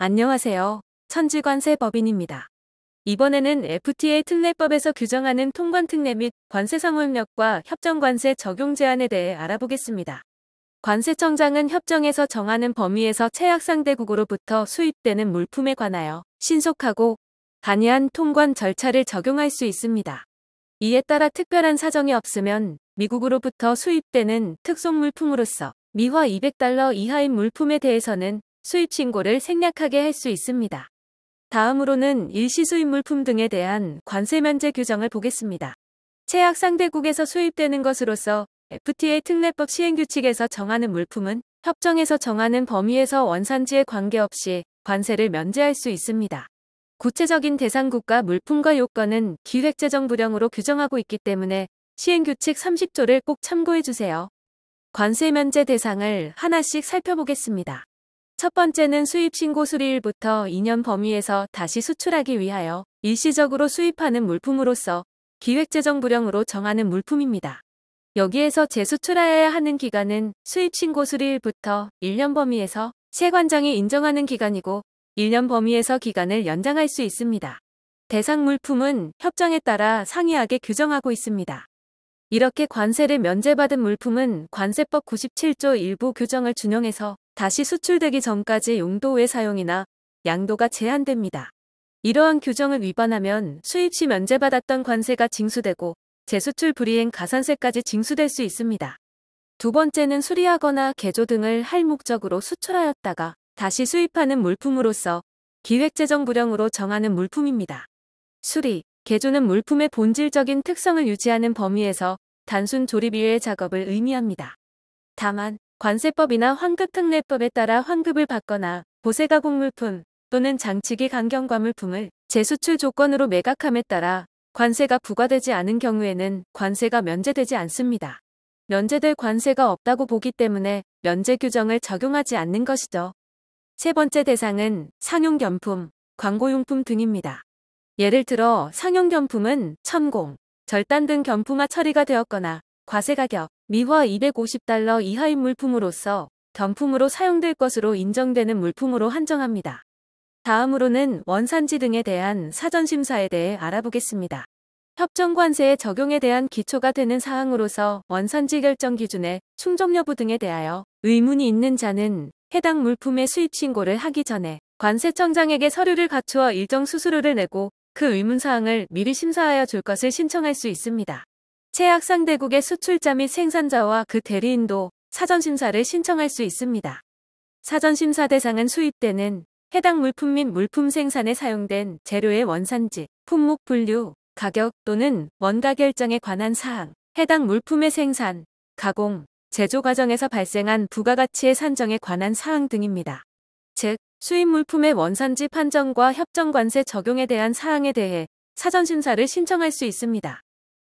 안녕하세요. 천지관세법인입니다. 이번에는 FTA 특례법에서 규정하는 통관특례 및 관세상호협력과 협정관세 적용 제한에 대해 알아보겠습니다. 관세청장은 협정에서 정하는 범위에서 최약상대국으로부터 수입되는 물품에 관하여 신속하고 간이한 통관 절차를 적용할 수 있습니다. 이에 따라 특별한 사정이 없으면 미국으로부터 수입되는 특송물품으로서 미화 200달러 이하인 물품에 대해서는 수입 신고를 생략하게 할 수 있습니다. 다음으로는 일시수입 물품 등에 대한 관세 면제 규정을 보겠습니다. 최악 상대국에서 수입되는 것으로서 FTA 특례법 시행규칙에서 정하는 물품은 협정에서 정하는 범위에서 원산지에 관계없이 관세를 면제할 수 있습니다. 구체적인 대상국과 물품과 요건은 기획재정부령으로 규정하고 있기 때문에 시행규칙 30조를 꼭 참고해주세요. 관세 면제 대상을 하나씩 살펴보겠습니다. 첫 번째는 수입신고 수리일부터 2년 범위에서 다시 수출하기 위하여 일시적으로 수입하는 물품으로서 기획재정부령으로 정하는 물품입니다. 여기에서 재수출하여야 하는 기간은 수입신고 수리일부터 1년 범위에서 세관장이 인정하는 기간이고 1년 범위에서 기간을 연장할 수 있습니다. 대상 물품은 협정에 따라 상이하게 규정하고 있습니다. 이렇게 관세를 면제받은 물품은 관세법 97조 일부 규정을 준용해서 다시 수출되기 전까지 용도의 사용이나 양도가 제한됩니다. 이러한 규정을 위반하면 수입 시 면제받았던 관세가 징수되고 재수출 불이행 가산세까지 징수될 수 있습니다. 두 번째는 수리하거나 개조 등을 할 목적으로 수출하였다가 다시 수입하는 물품으로서 기획재정부령으로 정하는 물품입니다. 수리, 개조는 물품의 본질적인 특성을 유지하는 범위에서 단순 조립 이외의 작업을 의미합니다. 다만 관세법이나 환급특례법에 따라 환급을 받거나 보세가공물품 또는 장치기 강경과물품을 재수출 조건으로 매각함에 따라 관세가 부과되지 않은 경우에는 관세가 면제되지 않습니다. 면제될 관세가 없다고 보기 때문에 면제 규정을 적용하지 않는 것이죠. 세 번째 대상은 상용견품, 광고용품 등입니다. 예를 들어 상용견품은 천공, 절단 등 견품화 처리가 되었거나 과세가격, 미화 250달러 이하인 물품으로서 견품으로 사용될 것으로 인정되는 물품으로 한정합니다. 다음으로는 원산지 등에 대한 사전심사에 대해 알아보겠습니다. 협정관세의 적용에 대한 기초가 되는 사항으로서 원산지 결정 기준의 충족 여부 등에 대하여 의문이 있는 자는 해당 물품의 수입 신고를 하기 전에 관세청장에게 서류를 갖추어 일정 수수료를 내고 그 의문사항을 미리 심사하여 줄 것을 신청할 수 있습니다. 최악 상대국의 수출자 및 생산자와 그 대리인도 사전심사를 신청할 수 있습니다. 사전심사 대상은 수입되는 해당 물품 및 물품 생산에 사용된 재료의 원산지, 품목 분류, 가격 또는 원가 결정에 관한 사항, 해당 물품의 생산, 가공, 제조 과정에서 발생한 부가가치의 산정에 관한 사항 등입니다. 즉, 수입 물품의 원산지 판정과 협정관세 적용에 대한 사항에 대해 사전심사를 신청할 수 있습니다.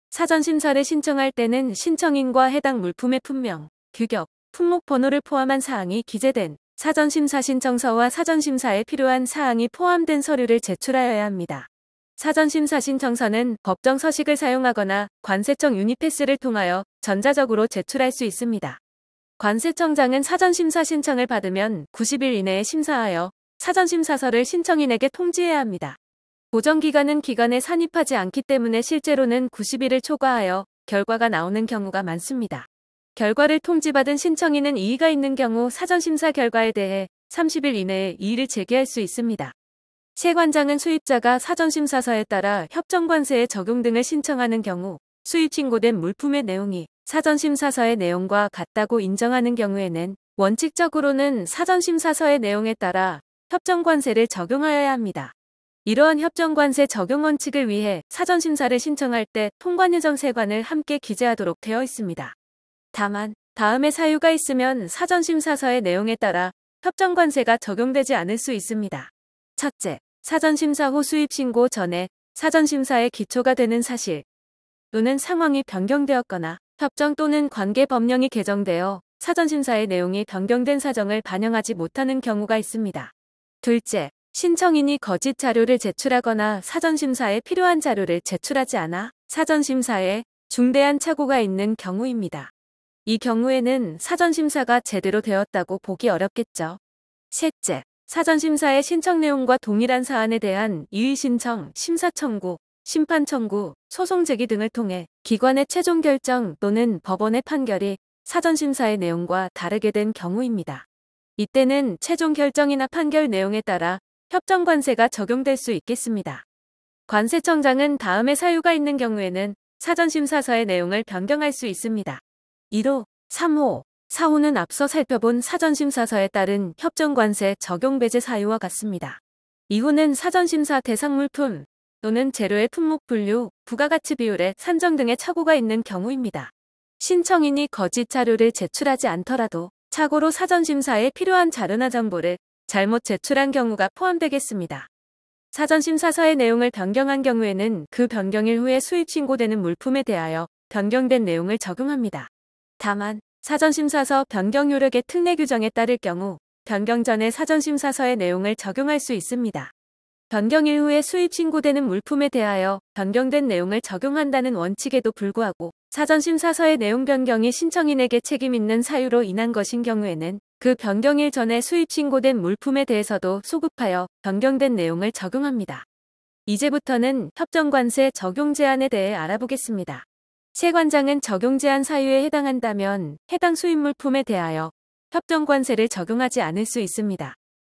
사전심사를 신청할 때는 신청인과 해당 물품의 품명, 규격, 품목 번호를 포함한 사항이 기재된 사전심사 신청서와 사전심사에 필요한 사항이 포함된 서류를 제출하여야 합니다. 사전심사 신청서는 법정 서식을 사용하거나 관세청 유니패스를 통하여 전자적으로 제출할 수 있습니다. 관세청장은 사전심사 신청을 받으면 90일 이내에 심사하여 사전심사서를 신청인에게 통지해야 합니다. 보정기간은 기간에 산입하지 않기 때문에 실제로는 90일을 초과하여 결과가 나오는 경우가 많습니다. 결과를 통지받은 신청인은 이의가 있는 경우 사전심사 결과에 대해 30일 이내에 이의를 제기할 수 있습니다. 세관장은 수입자가 사전심사서에 따라 협정관세의 적용 등을 신청하는 경우 수입 신고된 물품의 내용이 사전심사서의 내용과 같다고 인정하는 경우에는 원칙적으로는 사전심사서의 내용에 따라 협정관세를 적용하여야 합니다. 이러한 협정관세 적용 원칙을 위해 사전심사를 신청할 때 통관예정 세관을 함께 기재하도록 되어 있습니다. 다만 다음의 사유가 있으면 사전심사서의 내용에 따라 협정관세가 적용되지 않을 수 있습니다. 첫째, 사전심사 후 수입신고 전에 사전심사의 기초가 되는 사실 또는 상황이 변경되었거나 협정 또는 관계법령이 개정되어 사전심사의 내용이 변경된 사정을 반영하지 못하는 경우가 있습니다. 둘째, 신청인이 거짓 자료를 제출하거나 사전심사에 필요한 자료를 제출하지 않아 사전심사에 중대한 착오가 있는 경우입니다. 이 경우에는 사전심사가 제대로 되었다고 보기 어렵겠죠. 셋째, 사전심사의 신청 내용과 동일한 사안에 대한 이의 신청, 심사 청구, 심판 청구, 소송 제기 등을 통해 기관의 최종 결정 또는 법원의 판결이 사전심사의 내용과 다르게 된 경우입니다. 이때는 최종 결정이나 판결 내용에 따라 협정관세가 적용될 수 있겠습니다. 관세청장은 다음의 사유가 있는 경우에는 사전심사서의 내용을 변경할 수 있습니다. 1호, 3호, 4호는 앞서 살펴본 사전심사서에 따른 협정관세 적용 배제 사유와 같습니다. 2호는 사전심사 대상 물품 또는 재료의 품목 분류, 부가가치 비율의 산정 등의 착오가 있는 경우입니다. 신청인이 거짓 자료를 제출하지 않더라도 착오로 사전심사에 필요한 자료나 정보를 잘못 제출한 경우가 포함되겠습니다. 사전심사서의 내용을 변경한 경우에는 그 변경일 후에 수입 신고되는 물품에 대하여 변경된 내용을 적용합니다. 다만 사전심사서 변경 효력의 특례 규정에 따를 경우 변경 전에 사전심사서의 내용을 적용할 수 있습니다. 변경일 후에 수입 신고되는 물품에 대하여 변경된 내용을 적용한다는 원칙에도 불구하고 사전심사서의 내용 변경이 신청인에게 책임 있는 사유로 인한 것인 경우에는 그 변경일 전에 수입 신고된 물품에 대해서도 소급하여 변경된 내용을 적용합니다. 이제부터는 협정관세 적용 제한에 대해 알아보겠습니다. 세관장은 적용 제한 사유에 해당한다면 해당 수입 물품에 대하여 협정관세를 적용하지 않을 수 있습니다.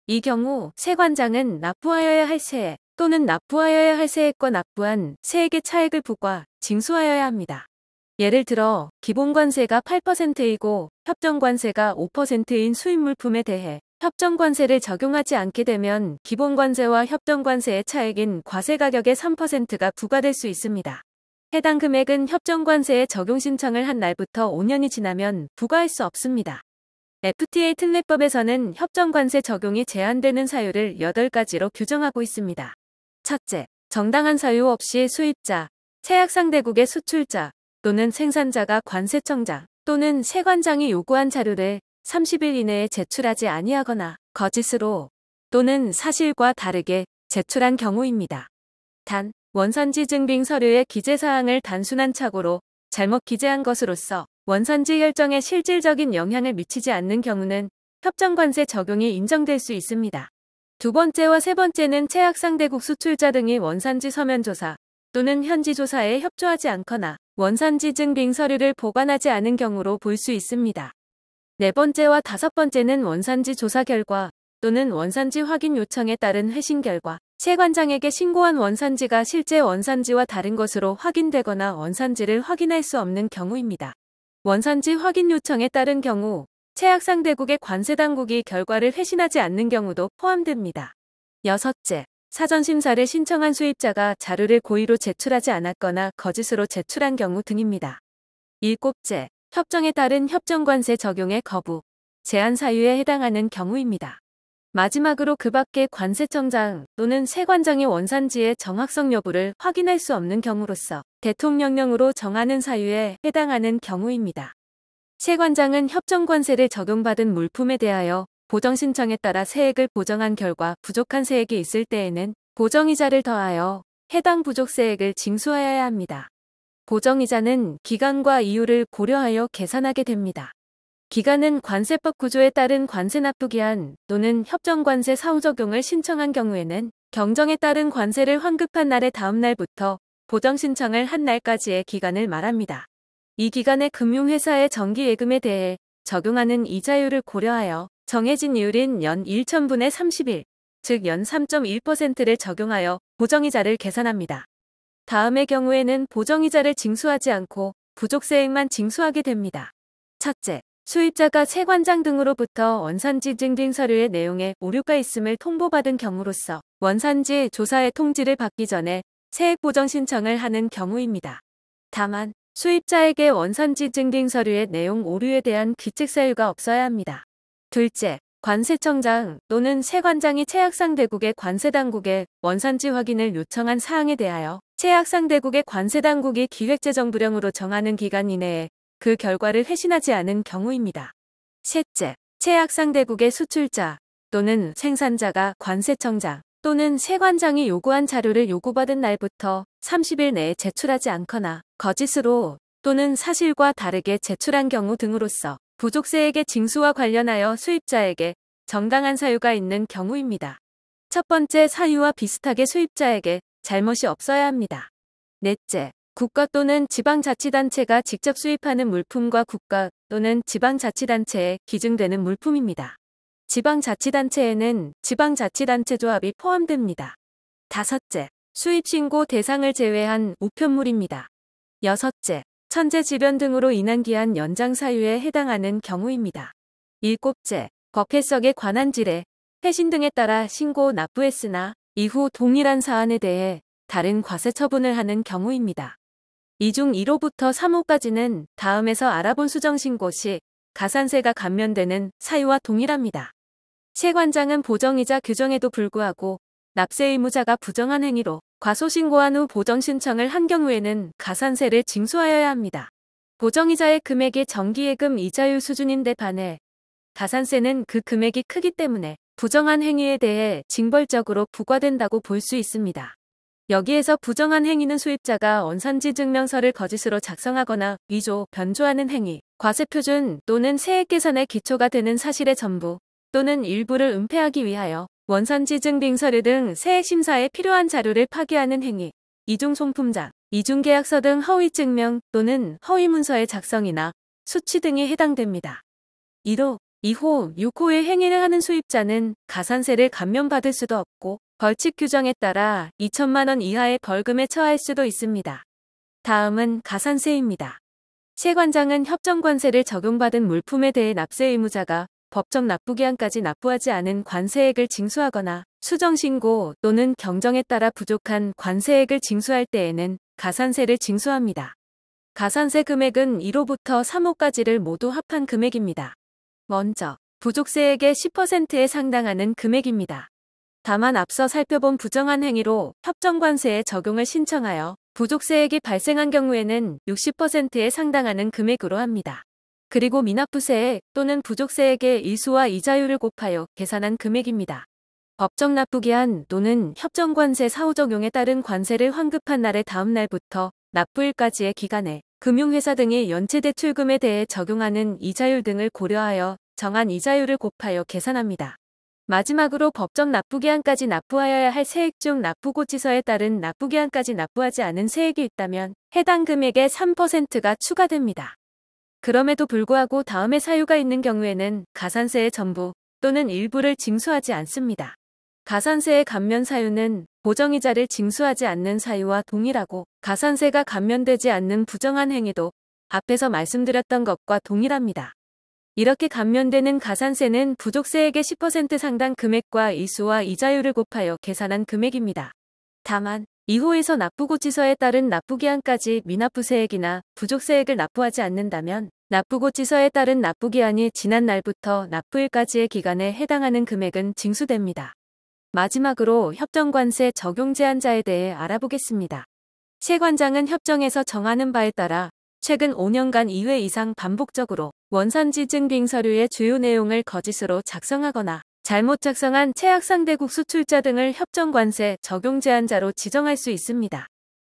이 경우 세관장은 납부하여야 할 세액 또는 납부하여야 할 세액과 납부한 세액의 차액을 부과, 징수하여야 합니다. 예를 들어 기본관세가 8%이고 협정관세가 5%인 수입물품에 대해 협정관세를 적용하지 않게 되면 기본관세와 협정관세의 차액인 과세가격의 3%가 부과될 수 있습니다. 해당 금액은 협정관세에 적용 신청을 한 날부터 5년이 지나면 부과할 수 없습니다. FTA 특례법에서는 협정관세 적용이 제한되는 사유를 8가지로 규정하고 있습니다. 첫째, 정당한 사유 없이 수입자, 제약상대국의 수출자 또는 생산자가 관세청장 또는 세관장이 요구한 자료를 30일 이내에 제출하지 아니하거나 거짓으로 또는 사실과 다르게 제출한 경우입니다. 단, 원산지 증빙 서류의 기재사항을 단순한 착오로 잘못 기재한 것으로서 원산지 결정에 실질적인 영향을 미치지 않는 경우는 협정관세 적용이 인정될 수 있습니다. 두 번째와 세 번째는 제약상대국 수출자 등이 원산지 서면조사 또는 현지조사에 협조하지 않거나 원산지 증빙 서류를 보관하지 않은 경우로 볼 수 있습니다. 네 번째와 다섯 번째는 원산지 조사 결과 또는 원산지 확인 요청에 따른 회신 결과 세관장에게 신고한 원산지가 실제 원산지와 다른 것으로 확인되거나 원산지를 확인할 수 없는 경우입니다. 원산지 확인 요청에 따른 경우 제약상대국의 관세당국이 결과를 회신하지 않는 경우도 포함됩니다. 여섯째, 사전심사를 신청한 수입자가 자료를 고의로 제출하지 않았거나 거짓으로 제출한 경우 등입니다. 일곱째, 협정에 따른 협정관세 적용의 거부, 제한 사유에 해당하는 경우입니다. 마지막으로 그 밖에 관세청장 또는 세관장이 원산지의 정확성 여부를 확인할 수 없는 경우로서 대통령령으로 정하는 사유에 해당하는 경우입니다. 세관장은 협정관세를 적용받은 물품에 대하여 보정신청에 따라 세액을 보정한 결과 부족한 세액이 있을 때에는 보정이자를 더하여 해당 부족세액을 징수하여야 합니다. 보정이자는 기간과 이유를 고려하여 계산하게 됩니다. 기간은 관세법 구조에 따른 관세 납부기한 또는 협정관세 사후 적용을 신청한 경우에는 경정에 따른 관세를 환급한 날의 다음 날부터 보정 신청을 한 날까지의 기간을 말합니다. 이 기간에 금융회사의 정기예금에 대해 적용하는 이자율을 고려하여 정해진 이율인 연 1,000분의 30일, 즉 연 3.1%를 적용하여 보정이자를 계산합니다. 다음의 경우에는 보정이자를 징수하지 않고 부족세액만 징수하게 됩니다. 첫째, 수입자가 세관장 등으로부터 원산지 증빙 서류의 내용에 오류가 있음을 통보받은 경우로서 원산지 조사의 통지를 받기 전에 세액 보정 신청을 하는 경우입니다. 다만 수입자에게 원산지 증빙 서류의 내용 오류에 대한 귀책 사유가 없어야 합니다. 둘째, 관세청장 또는 세관장이 제약상대국의 관세당국에 원산지 확인을 요청한 사항에 대하여 제약상대국의 관세당국이 기획재정부령으로 정하는 기간 이내에 그 결과를 회신하지 않은 경우입니다. 셋째, 제약상대국의 수출자 또는 생산자가 관세청장 또는 세관장이 요구한 자료를 요구받은 날부터 30일 내에 제출하지 않거나 거짓으로 또는 사실과 다르게 제출한 경우 등으로서 부족세액의 징수와 관련하여 수입자에게 정당한 사유가 있는 경우입니다. 첫 번째, 사유와 비슷하게 수입자에게 잘못이 없어야 합니다. 넷째, 국가 또는 지방자치단체가 직접 수입하는 물품과 국가 또는 지방자치단체에 기증되는 물품입니다. 지방자치단체에는 지방자치단체 조합이 포함됩니다. 다섯째, 수입신고 대상을 제외한 우편물입니다. 여섯째, 천재지변 등으로 인한 기한 연장 사유에 해당하는 경우입니다. 일곱째, 법 해석에 관한 지뢰, 회신 등에 따라 신고 납부했으나 이후 동일한 사안에 대해 다른 과세 처분을 하는 경우입니다. 이 중 1호부터 3호까지는 다음에서 알아본 수정신고 시 가산세가 감면되는 사유와 동일합니다. 세관장은 보정이자 규정에도 불구하고 납세 의무자가 부정한 행위로 과소신고한 후 보정신청을 한 경우에는 가산세를 징수하여야 합니다. 보정이자의 금액이 정기예금 이자율 수준인데 반해 가산세는 그 금액이 크기 때문에 부정한 행위에 대해 징벌적으로 부과된다고 볼 수 있습니다. 여기에서 부정한 행위는 수입자가 원산지 증명서를 거짓으로 작성하거나 위조, 변조하는 행위, 과세표준 또는 세액 계산의 기초가 되는 사실의 전부 또는 일부를 은폐하기 위하여 원산지증빙 서류 등 세액심사에 필요한 자료를 파기하는 행위, 이중송품장, 이중계약서 등 허위증명 또는 허위문서의 작성이나 수취 등이 해당됩니다. 1호, 2호, 6호의 행위를 하는 수입자는 가산세를 감면받을 수도 없고 벌칙 규정에 따라 2천만 원 이하의 벌금에 처할 수도 있습니다. 다음은 가산세입니다. 세관장은 협정관세를 적용받은 물품에 대해 납세 의무자가 법정 납부기한까지 납부하지 않은 관세액을 징수하거나 수정신고 또는 경정에 따라 부족한 관세액을 징수할 때에는 가산세를 징수합니다. 가산세 금액은 1호부터 3호까지를 모두 합한 금액입니다. 먼저 부족세액의 10%에 상당하는 금액입니다. 다만 앞서 살펴본 부정한 행위로 협정관세의 적용을 신청하여 부족세액이 발생한 경우에는 60%에 상당하는 금액으로 합니다. 그리고 미납부세액 또는 부족세액의 일수와 이자율을 곱하여 계산한 금액입니다. 법정 납부기한 또는 협정관세 사후 적용에 따른 관세를 환급한 날의 다음 날부터 납부일까지의 기간에 금융회사 등의 연체대출금에 대해 적용하는 이자율 등을 고려하여 정한 이자율을 곱하여 계산합니다. 마지막으로 법정 납부기한까지 납부하여야 할 세액 중 납부고지서에 따른 납부기한까지 납부하지 않은 세액이 있다면 해당 금액의 3%가 추가됩니다. 그럼에도 불구하고 다음의 사유가 있는 경우에는 가산세의 전부 또는 일부를 징수하지 않습니다. 가산세의 감면 사유는 보정이자를 징수하지 않는 사유와 동일하고 가산세가 감면되지 않는 부정한 행위도 앞에서 말씀드렸던 것과 동일합니다. 이렇게 감면되는 가산세는 부족세액의 10% 상당 금액과 일수와 이자율을 곱하여 계산한 금액입니다. 다만 2호에서 납부고지서에 따른 납부기한까지 미납부세액이나 부족세액을 납부하지 않는다면 납부고지서에 따른 납부기한이 지난 날부터 납부일까지의 기간에 해당하는 금액은 징수됩니다. 마지막으로 협정관세 적용 제한자에 대해 알아보겠습니다. 세관장은 협정에서 정하는 바에 따라 최근 5년간 2회 이상 반복적으로 원산지증빙 서류의 주요 내용을 거짓으로 작성하거나 잘못 작성한 최악상대국 수출자 등을 협정관세 적용 제한자로 지정할 수 있습니다.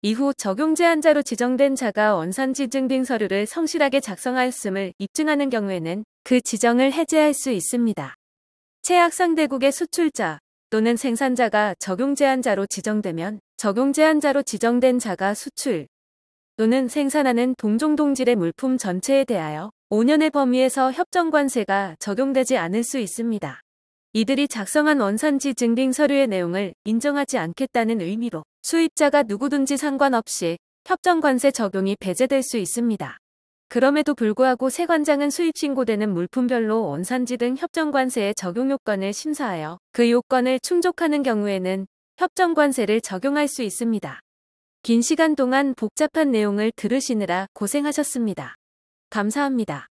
이후 적용 제한자로 지정된 자가 원산지증빙 서류를 성실하게 작성하였음을 입증하는 경우에는 그 지정을 해제할 수 있습니다. 최악상대국의 수출자 또는 생산자가 적용 제한자로 지정되면 적용 제한자로 지정된 자가 수출 또는 생산하는 동종동질의 물품 전체에 대하여 5년의 범위에서 협정관세가 적용되지 않을 수 있습니다. 이들이 작성한 원산지 증빙 서류의 내용을 인정하지 않겠다는 의미로 수입자가 누구든지 상관없이 협정관세 적용이 배제될 수 있습니다. 그럼에도 불구하고 세관장은 수입신고되는 물품별로 원산지 등 협정관세의 적용 요건을 심사하여 그 요건을 충족하는 경우에는 협정관세를 적용할 수 있습니다. 긴 시간 동안 복잡한 내용을 들으시느라 고생하셨습니다. 감사합니다.